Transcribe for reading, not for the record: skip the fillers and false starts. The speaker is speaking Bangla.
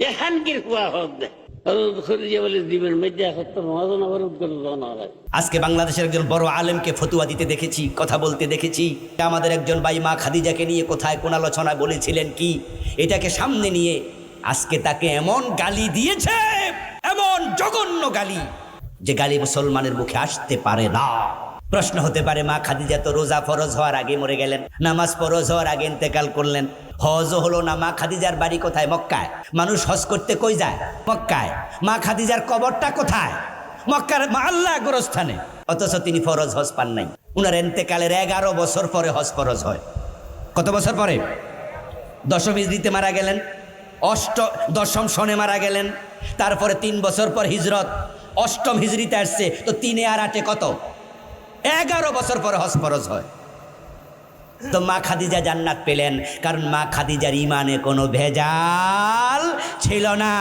এখানকার কুয়া হোক দে খরিজা বলে দিবেন মেজা হত্যা মহাজন আবার উদ্গত হয়। আজকে বাংলাদেশের একজন বড় আলেমকে ফতুয়া দিতে দেখেছি, কথা বলতে দেখেছি। আমাদের একজন ভাই মা খাদিজাকে নিয়ে কোথায় কোন আলোচনায় বলেছিলেন কি, এটাকে সামনে নিয়ে আজকে তাকে এমন গালি দিয়েছে, এমন জঘন্য গালি, যে গালি মুসলমানের মুখে আসতে পারে না। প্রশ্ন হতে পারে, মা খাদিজা তো রোজা ফরজ হওয়ার আগে মরে গেলেন, নামাজ ফরজ হওয়ার আগে ইন্তেকাল করলেন, হজও হলো না। মা খাদিজার বাড়ি কোথায়? মক্কায়। মানুষ হজ করতে কই যায়? মক্কায়। মা খাদিজার কবরটা কোথায়? মক্কার আল্লাহ গোরস্থানে। অথচ তিনি ফরজ হজ পান নাই। উনার ইন্তেকালের 11 বছর পরে হজ ফরজ হয়। কত বছর পরে? 10ম হিজরিতে মারা গেলেন, 10ম সনে মারা গেলেন, তারপরে 3 বছর পর হিজরত, 8ম হিজরিতে আসছে। তো 3 আর 8 কত? 11 বছর পরে হজ ফরজ হয়। তো মা খাদিজা জান্নাত পেলেন, কারণ মা খাদিজার ইমানে কোনো ভেজাল ছিল না।